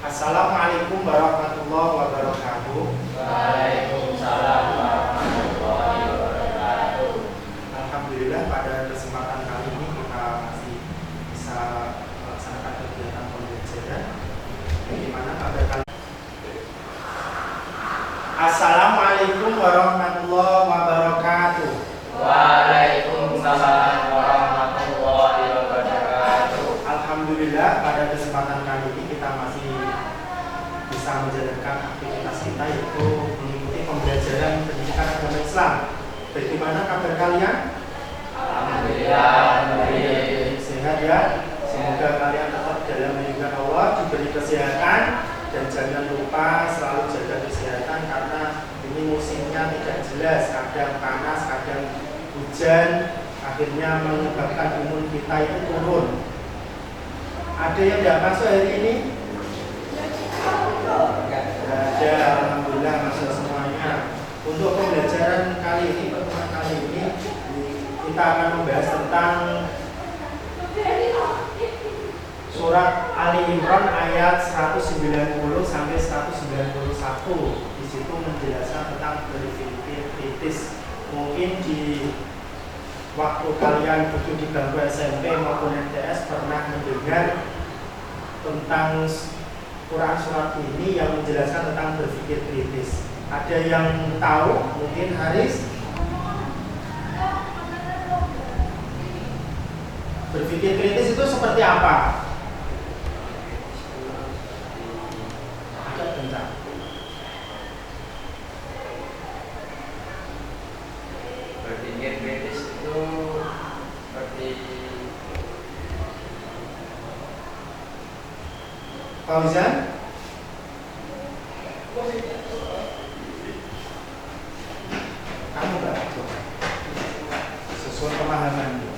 Assalamualaikum warahmatullahi wabarakatuh. Waalaikumsalam warahmatullahi wabarakatuh. Alhamdulillah pada kesempatan kali ini kita masih bisa melaksanakan kegiatan pembelajaran. Bagaimana pada kali ini? Assalamualaikum warahmatullahi wabarakatuh. Waalaikumsalam warahmatullahi wabarakatuh. Alhamdulillah pada kesempatan kali ini kita masih bisa menjalankan aktivitas kita, yaitu mengikuti pembelajaran pendidikan agama Islam. Bagaimana kabar kalian? Alhamdulillah, Sehat ya? Semoga kalian tetap dalam lindungan Allah, diberi kesehatan, dan jangan lupa selalu jaga kesehatan karena ini musimnya tidak jelas, kadang panas, kadang hujan, akhirnya menyebabkan imun kita itu turun. Ada yang tidak masuk hari ini? Ada, alhamdulillah masuk semuanya. Untuk pembelajaran kali ini, pertemuan kali ini, kita akan membahas tentang surat Ali Imran ayat 190 sampai 191. Di situ menjelaskan tentang berpikir kritis. Mungkin di waktu kalian duduk di bangku SMP maupun MTS pernah mendengar tentang Quran surat ini yang menjelaskan tentang berpikir kritis. Ada yang tahu? Mungkin Haris? Berpikir kritis itu seperti apa? Agak kencang. berpikir kritis itu seperti Fauzan? Kamu nggak coba sesuai pemahamanmu.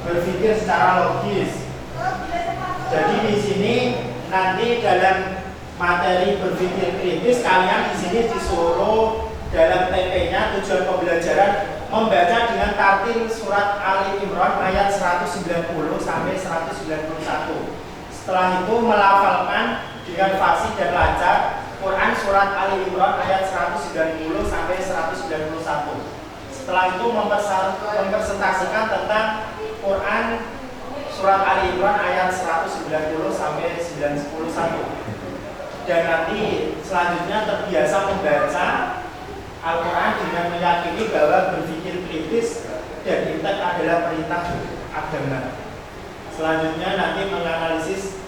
Berpikir secara logis. Jadi di sini nanti dalam materi berpikir kritis kalian di sini disuruh dalam TP-nya tujuan pembelajaran membaca dengan tartil surat Ali Imran ayat 190 sampai 191. Setelah itu melafalkan dengan fasih dan lancar Quran surat Ali Imran ayat 190 sampai 191. Setelah itu mempresentasikan tentang Quran surat Ali Imran ayat 190 sampai 191. Dan nanti selanjutnya terbiasa membaca Al-Quran dengan meyakini bahwa berpikir kritis dan intek adalah perintah agama. Selanjutnya nanti menganalisis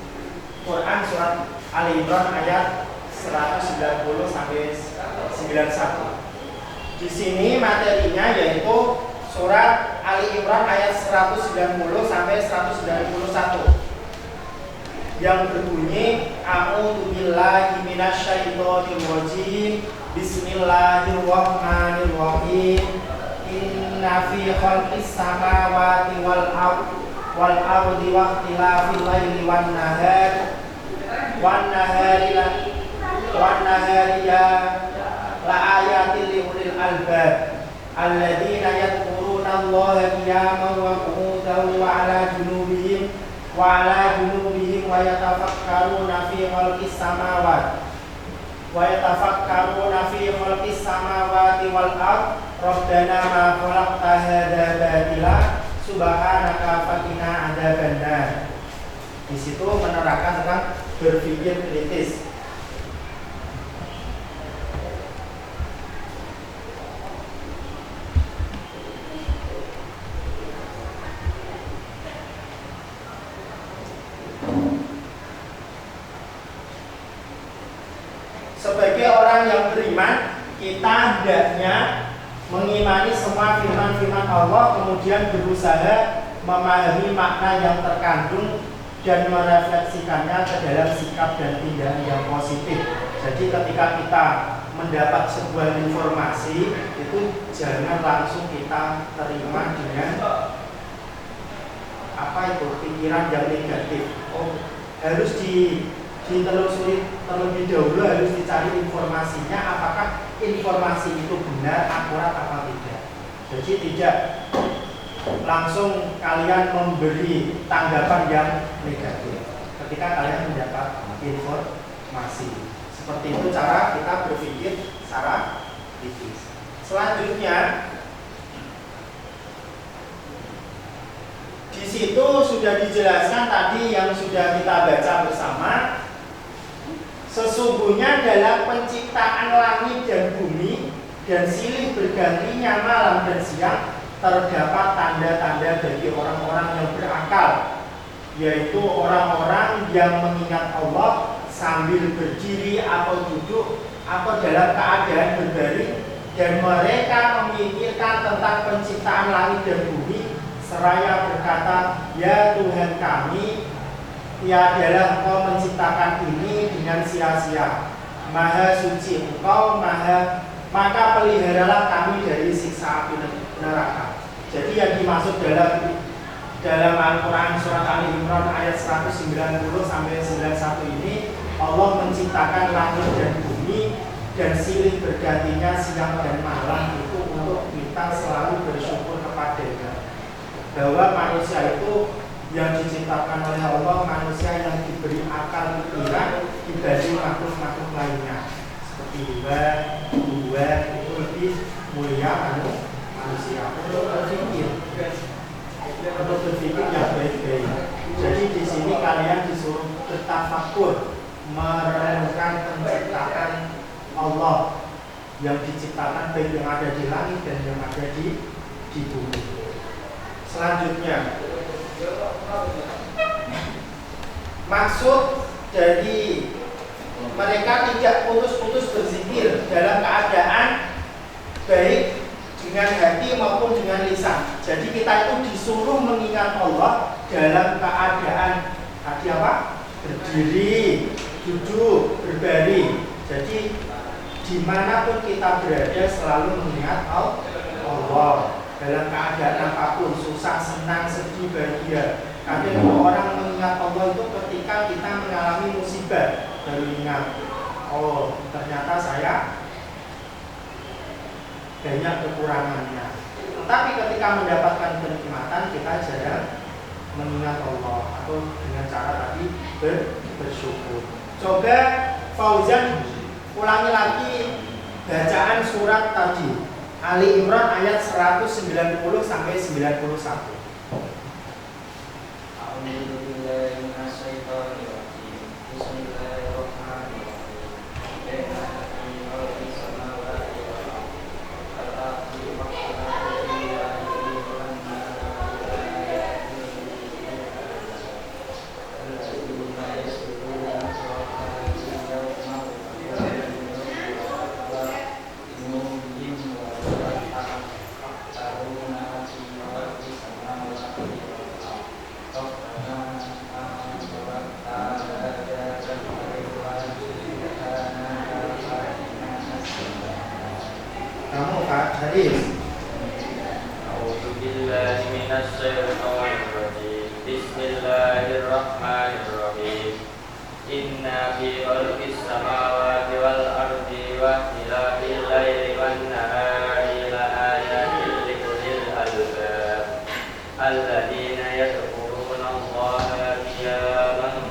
Quran surat Ali Imran ayat 190 sampai 91. Di sini materinya yaitu surat Ali Imran ayat 190 sampai 191 yang berbunyi A'udzu billahi minasyaitonir rajim. Bismillahirrahmanirrahim. Inna fi khalqis samawati wal ardi wa ikhtilafil laili wan nahari la ayatin li ulil albab alladzina yadhkuruna Allaha qiyaman wa qu'udan wa 'ala junubihim wa yatafakkaruna fi khalqis samawati wal ard rabbana ma khalaqta hadza batila subhanaka faqina adzabannar. Di situ menerangkan tentang berpikir kritis. Sebagai orang yang beriman, kita hendaknya mengimani semua firman-firman Allah, kemudian berusaha memahami makna yang terkandung dan merefleksikannya ke dalam sikap dan tindakan yang positif. Jadi ketika kita mendapat sebuah informasi, itu jangan langsung kita terima dengan pikiran yang negatif. Harus ditelusuri terlebih dahulu, harus dicari informasinya, apakah informasi itu benar, akurat atau tidak. Jadi tidak langsung kalian memberi tanggapan yang negatif ketika kalian mendapat informasi. Seperti itu cara kita berpikir secara kritis. Selanjutnya, di situ sudah dijelaskan tadi yang sudah kita baca bersama. Sesungguhnya dalam penciptaan langit dan bumi dan silih bergantinya malam dan siang terdapat tanda-tanda bagi orang-orang yang berakal, yaitu orang-orang yang mengingat Allah sambil berdiri atau duduk atau dalam keadaan berbaring, dan mereka memikirkan tentang penciptaan langit dan bumi seraya berkata, ya Tuhan kami, tiadalah Engkau menciptakan ini dengan sia-sia. Maha suci Engkau, maka peliharalah kami dari siksa api neraka. Jadi yang dimaksud dalam Al-Quran surat Ali Imran ayat 190 sampai 91 ini, Allah menciptakan langit dan bumi dan silih bergantinya siang dan malam itu untuk kita selalu bersyukur kepadanya, bahwa manusia itu yang diciptakan oleh Allah, manusia yang diberi akal pikiran dibanding makhluk-makhluk lainnya seperti hewan itu lebih mulia manusia untuk berpikir yang baik-baik. Jadi di sini kalian disuruh bertafakur, merenungkan penciptaan Allah yang diciptakan baik yang ada di langit dan yang ada di bumi. Selanjutnya, maksud dari mereka tidak putus-putus berzikir dalam keadaan baik dengan hati maupun dengan lisan. Jadi kita itu disuruh mengingat Allah dalam keadaan tadi apa? Berdiri, duduk, berbaring. Jadi dimanapun kita berada selalu mengingat Allah. Dalam keadaan apapun, susah, senang, sedih, bahagia. Kadang orang mengingat Allah itu ketika kita mengalami musibah, baru ingat, oh ternyata saya banyak kekurangannya. Tetapi ketika mendapatkan kenikmatan, kita jarang mengingat Allah atau dengan cara tadi bersyukur. Coba Fauzan ulangi lagi bacaan surat tadi, Ali Imran ayat 190 sampai 91. Bismillahirrahmanirrahim. Inna fi khalqis samawati wal ardi wa ikhtilafil laili wan nahari la ayatin liulil albab alladzina yadhkuruna Allaha qiyaman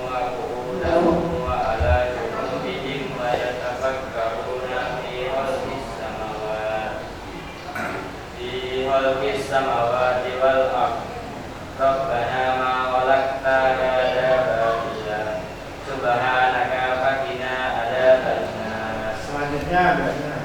wa qu'udan wa 'ala junubihim wa yatafakkaruna fi khalqis samawati wal ardi Rabbana ma khalaqta hadza batila subhanaka faqina adzabannar. Selanjutnya bacanya.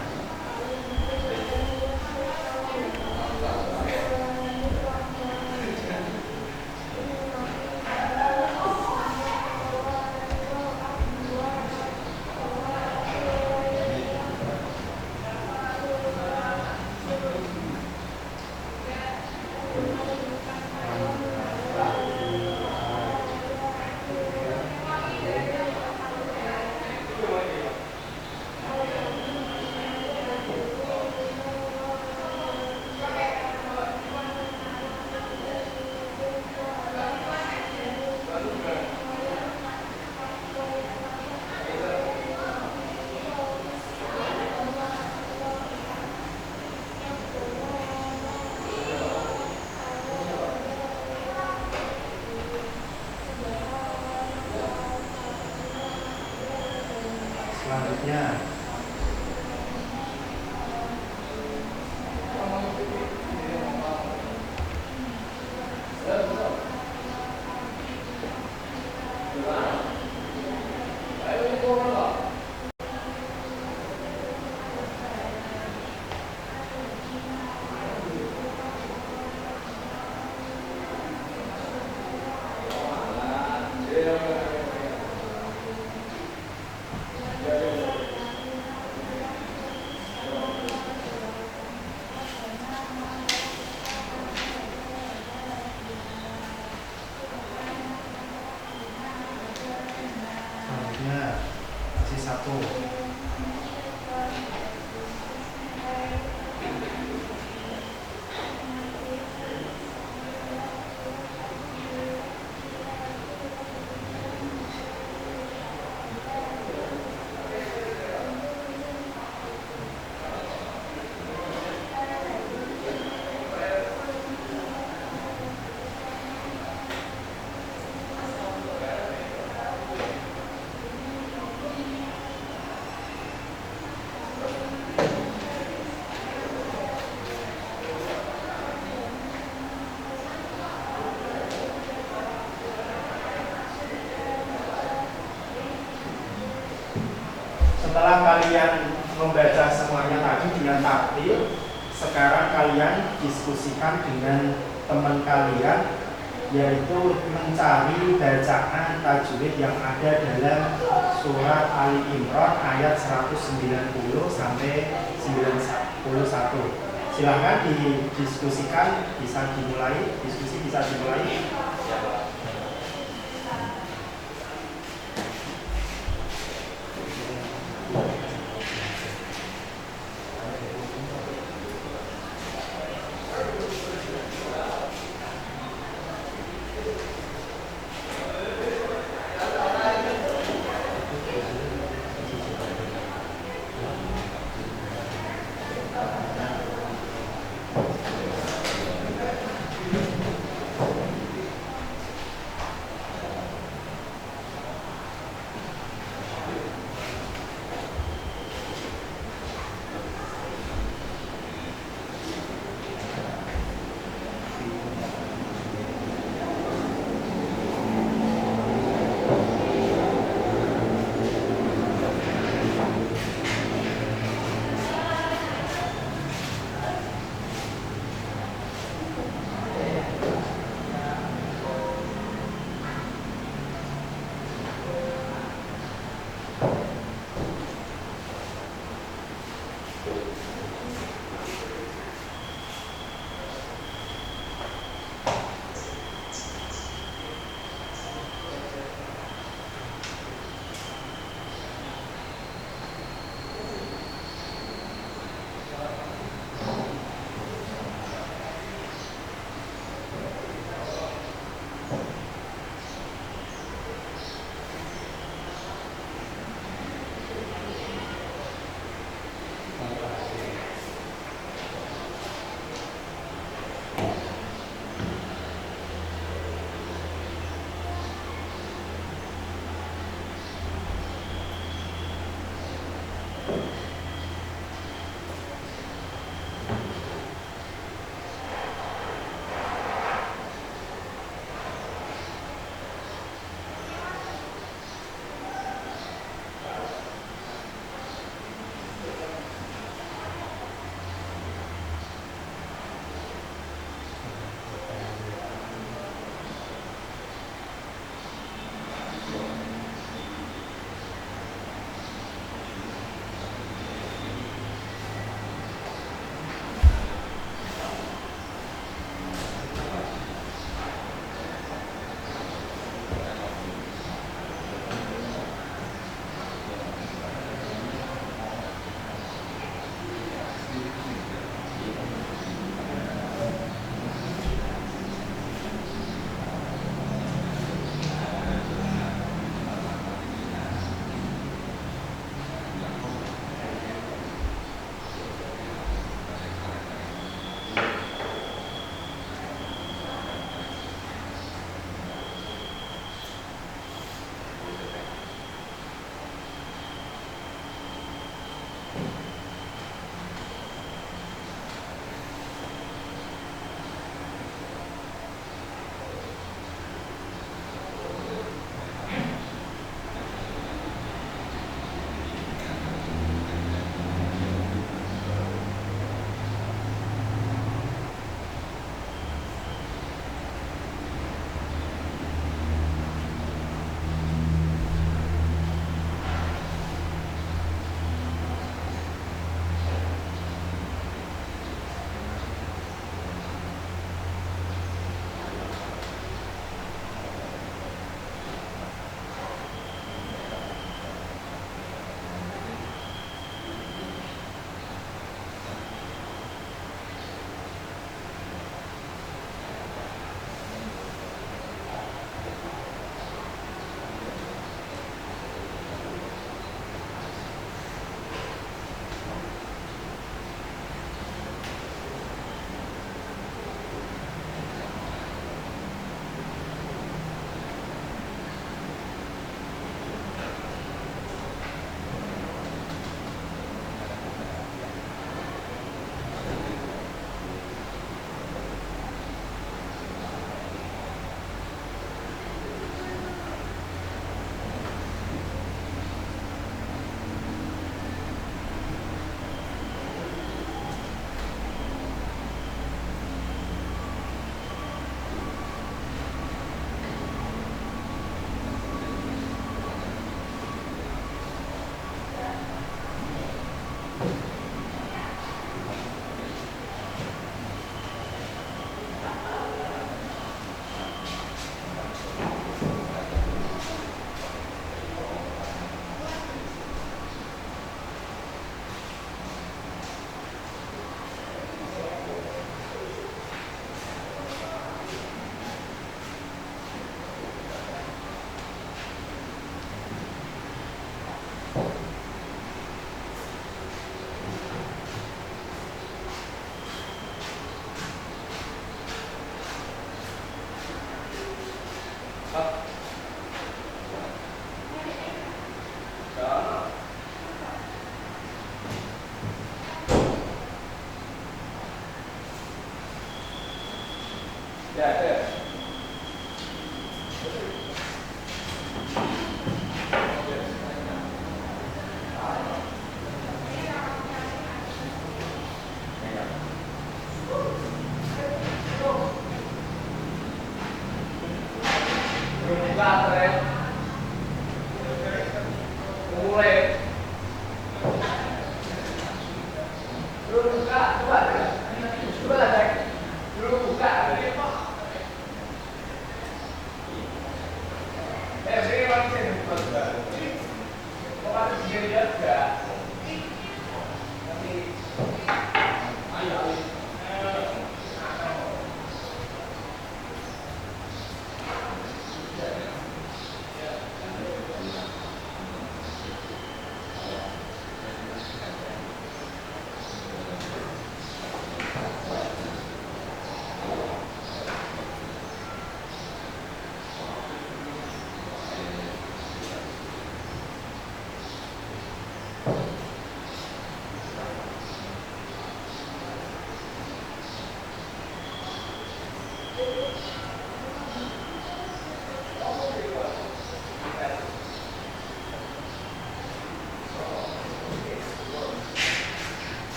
Selanjutnya masih satu. Setelah kalian membaca semuanya tadi dengan takdir, sekarang kalian diskusikan dengan teman kalian, yaitu mencari bacaan tajwid yang ada dalam surat Ali Imran ayat 190 sampai 91. Silahkan didiskusikan, bisa dimulai, diskusi bisa dimulai.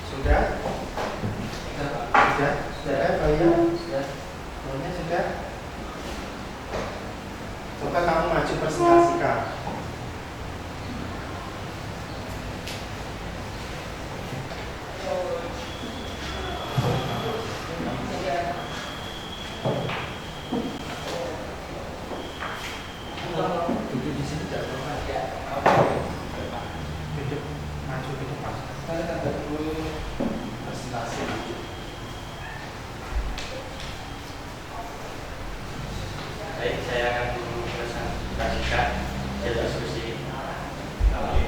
Sudah? Sudah? Sudah ada Bayu? Sudah. Semuanya sudah? Coba kamu maju presentasikan. Duduk di sini tidak apa-apa ya. Duduk, maju ke depan. Presentasi. Baik, saya akan presentasikan diskusi.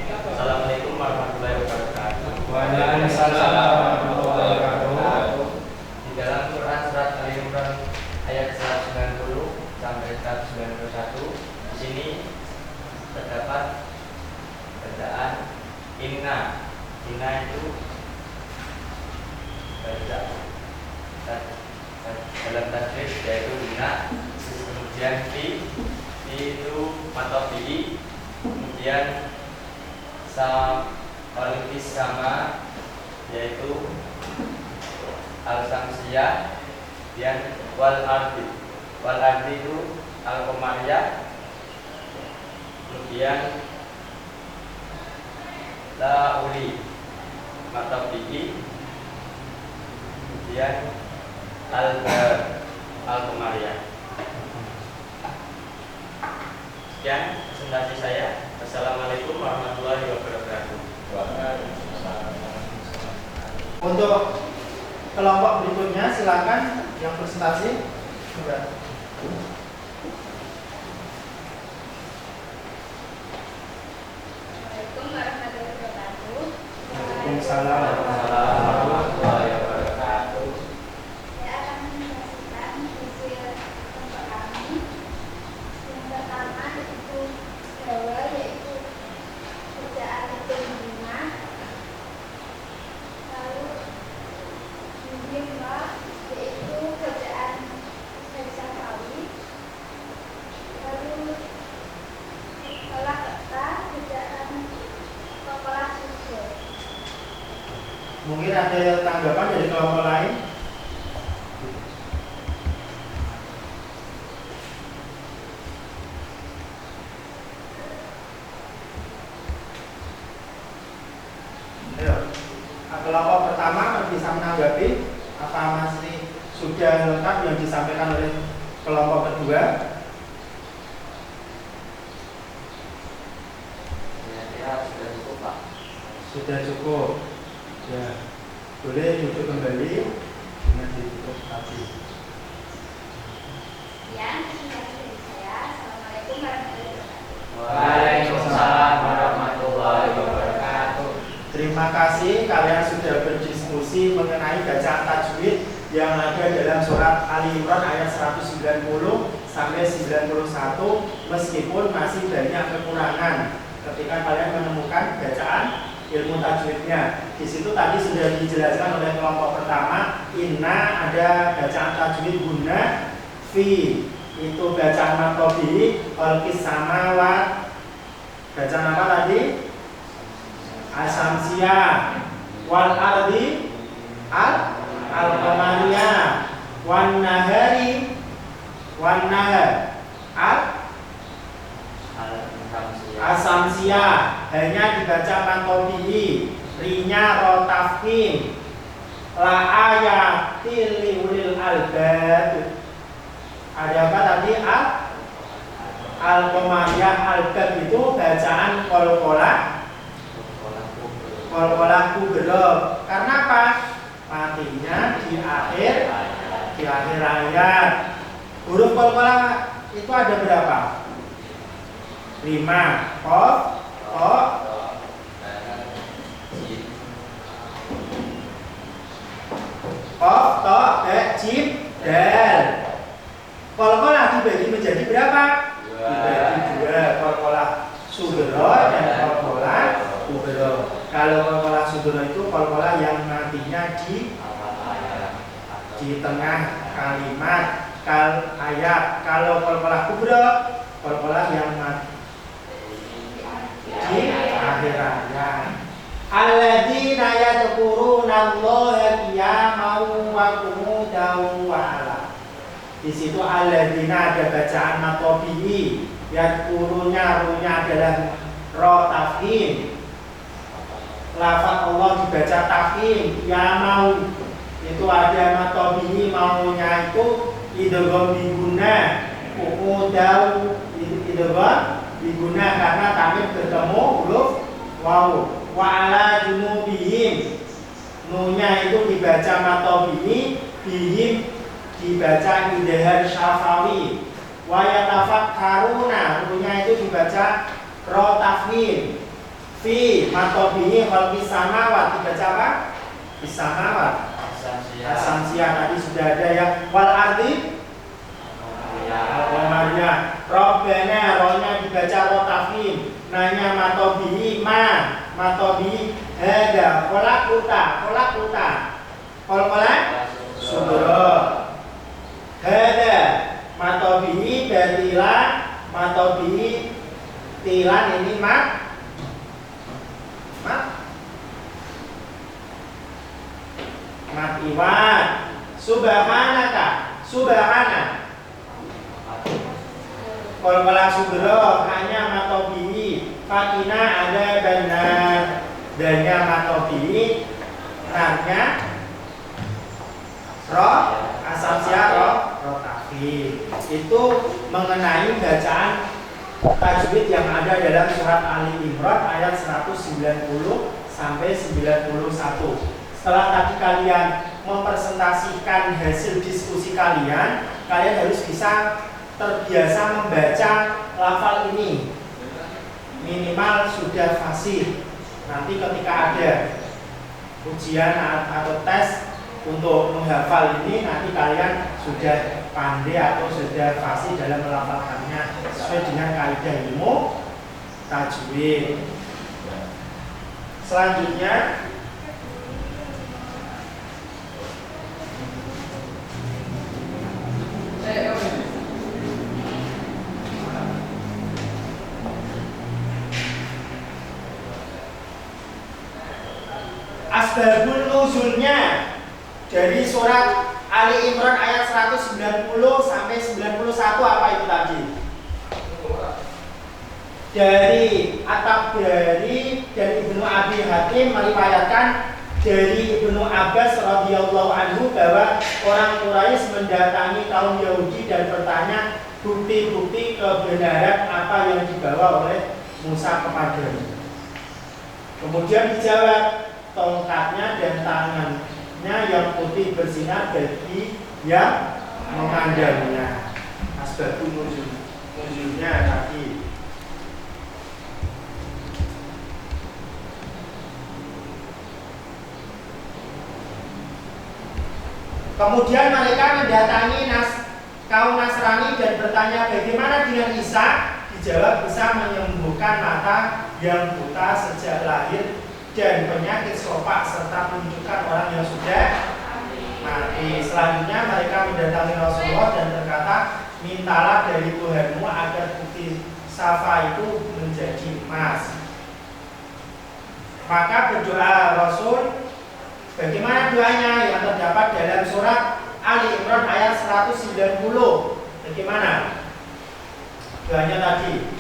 Assalamualaikum warahmatullahi wabarakatuh. Waalaikumsalam warahmatullahi wabarakatuh. Di dalam Quran surat Al-Imran ayat 190 sampai 191, di sini terdapat bacaan inna. Inna itu baca dalam tajwid yaitu inna, kemudian fi itu matobi, kemudian politis sama yaitu al-samsiyah, dan wal ardi itu al-qamariyah, kemudian la uli matobi, kemudian al-qamariyah. Sekian presentasi saya. Assalamualaikum warahmatullahi wabarakatuh. Untuk kelompok berikutnya silakan yang presentasi. Sudah. Assalamualaikum warahmatullahi wabarakatuh. Waalaikumsalam warahmatullahi wabarakatuh. Saya akan menjelaskan hasil kelompok kami. Yang pertama yaitu Jawa, yaitu kerjaan hitung 5. Lalu Jumlah, yaitu kerjaan Safawi. Lalu Olah kata, kerjaan Mungkin ada tanggapan dari kelompok lain? Ayo, kelompok pertama bisa menanggapi apa masih sudah lengkap yang disampaikan oleh kelompok kedua? Kira-kira sudah cukup, Pak. Sudah cukup. Ya, boleh duduk kembali dengan ditutup tadi. Sekian, terima kasih dari saya. Assalamualaikum warahmatullahi wabarakatuh. Waalaikumsalam warahmatullahi wabarakatuh. Terima kasih kalian sudah berdiskusi mengenai bacaan tajwid yang ada dalam surat Ali Imran ayat 190 sampai 91, meskipun masih banyak kekurangan ketika kalian menemukan bacaan ilmu tajwidnya. Di situ tadi sudah dijelaskan oleh kelompok pertama, inna ada bacaan tajwid guna, fi itu bacaan matobi, olkis samawat bacaan apa tadi? Asamsia, wal ardi al-qamariyah, wan nahari wan nahar asamsia hanya dibaca mantobihi, rinya rotafkim, la ayatil liulil albab. Ada apa tadi? Al-qamariyah, albab itu bacaan kol-kolah kubro. Karena apa? Matinya di akhir ayat. Huruf kol-kolah itu ada berapa? 5. Qaf, ta, qaf, ta, ba, jim, dal. Kol-kolah dibagi menjadi berapa? Dibagi 2. Kol-kolah sugro dan kol-kolah kubro. Kalau kol-kolah sugro itu kol-kolah yang matinya di tengah kalimat ayat. Kalau kol-kolah kubro, kol-kolah yang mati di akhir ayat. Alladzina yadhkuruna Allaha qiyaman wa qu'udan wa 'ala. Di situ alladzina ada bacaan matobihi, yadhkurunya runya adalah ro tafhim. Lafaz Allah dibaca tafhim, qiyaman itu ada matobihi, maunya itu idgham biguna, qu'udan idgham diguna karena tamim bertemu huruf waw. Wa ala junubihim, nunya itu dibaca matobihi, bihim dibaca idhar syafawi. Wa yatafakkaruna, nunya itu dibaca ro tafhim. Fi matobihi khalqis samawat dibaca apa? Bis samawat. Asamsia tadi sudah ada ya. Wal ardi al-qamariyah. Robbana, rohnya dibaca ro tafhim. Nanya matobihi matobihi hada kolak uta kolak sudro hada matobihi batilan matobihi tilan ini mat iwan subhanaka subhana. Kol-kolah sugro hanya matobihi, fakina ada benar danya matobihi, narnya roh asamsia roh tafhim. Itu mengenai bacaan tajwid yang ada dalam surat Ali Imran ayat 190 sampai 91. Setelah tadi kalian mempresentasikan hasil diskusi kalian harus bisa terbiasa membaca lafal ini, minimal sudah fasih. Nanti ketika ada ujian atau tes untuk menghafal ini, nanti kalian sudah pandai atau sudah fasih dalam melafalkannya sesuai dengan kaidah ilmu tajwid. Selanjutnya Asbabun nuzulnya dari surat Ali Imran ayat 190 sampai 91 apa itu tadi? Dari At-Tabari dan Ibnu Abi Hatim meriwayatkan dari Ibnu Abbas radhiyallahu anhu bahwa orang Quraisy mendatangi kaum Yahudi dan bertanya bukti-bukti kebenaran apa yang dibawa oleh Musa kepadanya. Kemudian dijawab, tongkatnya dan tangannya yang putih bersinar bagi yang memandangnya. Asbabun nuzulnya tadi. Kemudian mereka mendatangi kaum Nasrani dan bertanya bagaimana dengan Isa. Dijawab, Isa menyembuhkan mata yang buta sejak lahir dan penyakit sopak serta menunjukkan orang yang sudah mati. Selanjutnya mereka mendatangi Rasulullah dan berkata, mintalah dari Tuhanmu agar putih safa itu menjadi emas. Maka berdoa Rasul. Bagaimana doanya yang terdapat dalam surat Ali Imran ayat 190? Bagaimana doanya tadi?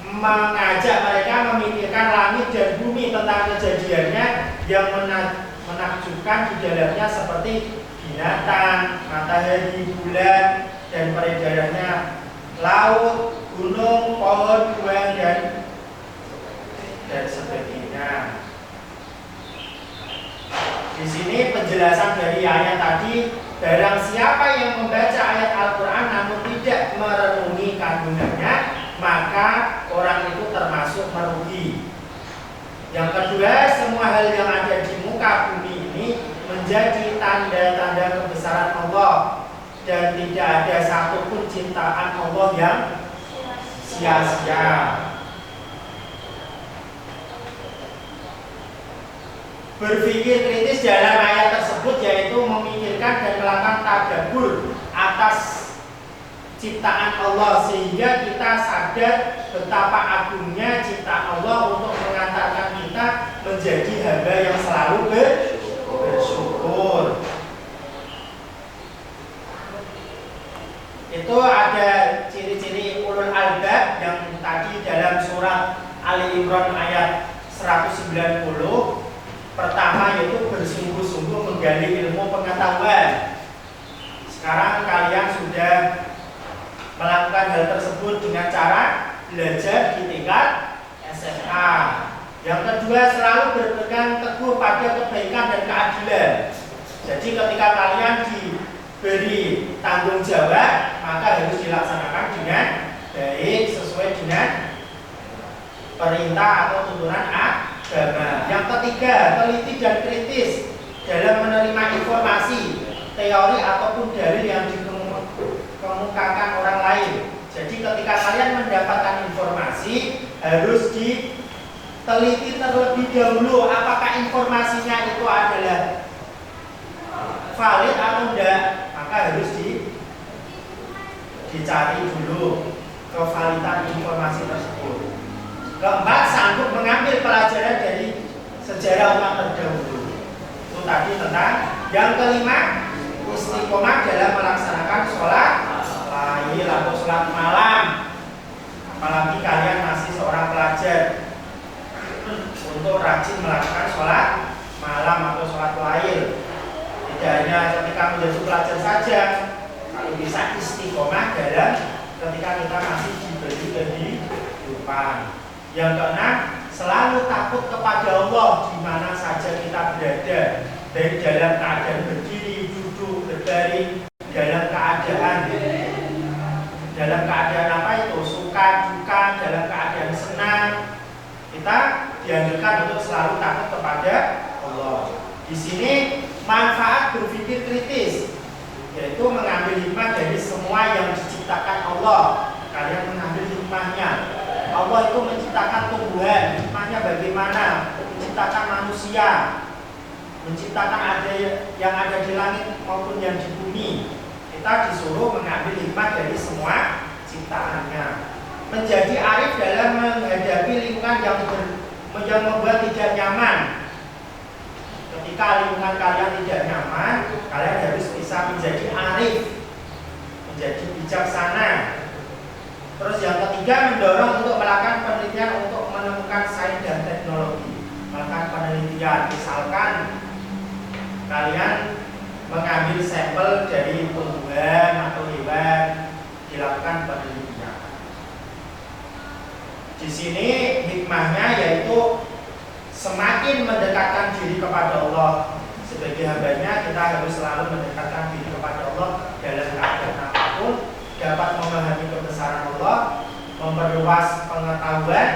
Mengajak mereka memikirkan langit dan bumi tentang kejadiannya yang menakjubkan di dalamnya seperti binatang, matahari, bulan, dan peredarannya laut, gunung, pohon, buah, dan sebagainya. Di sini penjelasan dari ayat tadi, barang siapa yang membaca ayat Al-Quran namun tidak merenungi kandungannya, maka orang itu termasuk merugi. Yang kedua, semua hal yang ada di muka bumi ini menjadi tanda-tanda kebesaran Allah dan tidak ada satupun ciptaan Allah yang sia-sia. Berpikir kritis dalam ayat tersebut yaitu memikirkan dan melakukan tadabbur atas ciptaan Allah sehingga kita sadar betapa agungnya ciptaan Allah untuk mengantarkan kita menjadi hamba yang selalu bersyukur. Itu ada ciri-ciri ulul albab yang tadi dalam surat Ali Imran ayat 190. Pertama yaitu bersungguh-sungguh menggali ilmu pengetahuan. Sekarang kalian sudah melakukan hal tersebut dengan cara belajar di tingkat SMA. Yang kedua, selalu berpegang teguh pada kebaikan dan keadilan. Jadi ketika kalian diberi tanggung jawab, maka harus dilaksanakan dengan baik sesuai dengan perintah atau tuntunan agama. Yang ketiga, teliti dan kritis dalam menerima informasi, teori ataupun dalil yang dikemukakan orang lain. Jadi ketika kalian mendapatkan informasi, harus diteliti terlebih dahulu apakah informasinya itu adalah valid atau tidak. Maka harus dicari dulu kevalidan informasi tersebut. Keempat, sanggup mengambil pelajaran dari sejarah umat terdahulu. Itu tadi tentang. Yang kelima, istiqomah dalam melaksanakan sholat lail atau sholat malam. Apalagi kalian masih seorang pelajar, untuk rajin melakukan sholat malam atau sholat lail. Tidak hanya ketika menjadi pelajar saja, kalau bisa istiqomah dalam ketika kita masih diberi kehidupan. Yang keenam, selalu takut kepada Allah di mana saja kita berada, baik dalam keadaan berdiri, duduk, berbaring, dalam keadaan apa itu, suka, duka, dalam keadaan senang. Kita dianjurkan untuk selalu takut kepada Allah. Di sini manfaat berpikir kritis, yaitu mengambil hikmah dari semua yang diciptakan Allah. Kalian mengambil hikmahnya. Allah itu menciptakan tumbuhan, hikmahnya bagaimana? Menciptakan manusia, menciptakan yang ada di langit maupun yang di bumi. Kita disuruh mengambil hikmah dari semua ciptaannya. Menjadi arif dalam menghadapi lingkungan yang yang membuat tidak nyaman. Ketika lingkungan kalian tidak nyaman, kalian harus bisa menjadi arif, menjadi bijaksana. Terus yang ketiga, mendorong untuk melakukan penelitian untuk menemukan sains dan teknologi. Melakukan penelitian, misalkan kalian mengambil sampel dari tumbuhan atau hewan, dilakukan penelitian. Di sini hikmahnya yaitu semakin mendekatkan diri kepada Allah. Sebagai hambanya kita harus selalu mendekatkan diri kepada Allah dalam keadaan apapun, dapat memahami kebesaran Allah, memperluas pengetahuan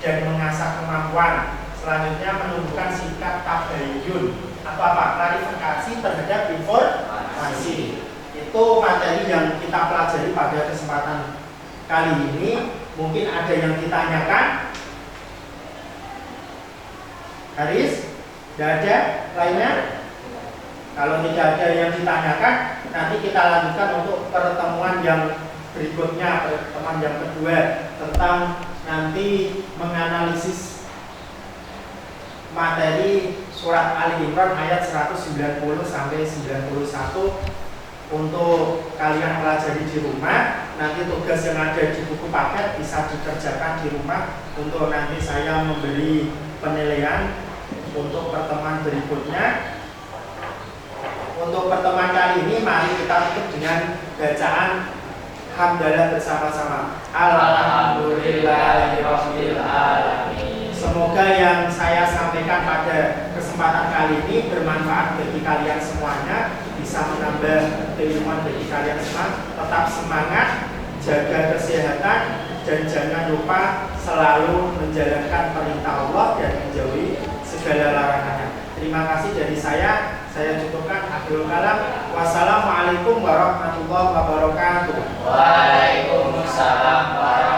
dan mengasah kemampuan. Selanjutnya menumbuhkan sikap tabayun atau apa? Klarifikasi terhadap informasi. Itu materi yang kita pelajari pada kesempatan kali ini. Mungkin ada yang ditanyakan. Haris? Tidak ada lainnya? Kalau tidak ada yang ditanyakan, nanti kita lanjutkan untuk pertemuan yang berikutnya, pertemuan yang kedua, tentang nanti menganalisis materi surat Ali Imran ayat 190 sampai 91 untuk kalian pelajari di rumah. Nanti tugas yang ada di buku paket bisa dikerjakan di rumah untuk nanti saya memberi penilaian untuk pertemuan berikutnya. Untuk pertemuan kali ini mari kita tutup dengan bacaan hamdalah bersama-sama. Alhamdulillahirabbil alamin. Semoga yang saya sampaikan pada kesempatan kali ini bermanfaat bagi kalian semuanya, bisa menambah keilmuan bagi kalian semua. Tetap semangat, jaga kesehatan, dan jangan lupa selalu menjalankan perintah Allah dan menjauhi segala larangannya. Terima kasih dari saya cukupkan. Akhirul kalam. Wassalamualaikum warahmatullahi wabarakatuh. Waalaikumsalam warahmatullahi wabarakatuh.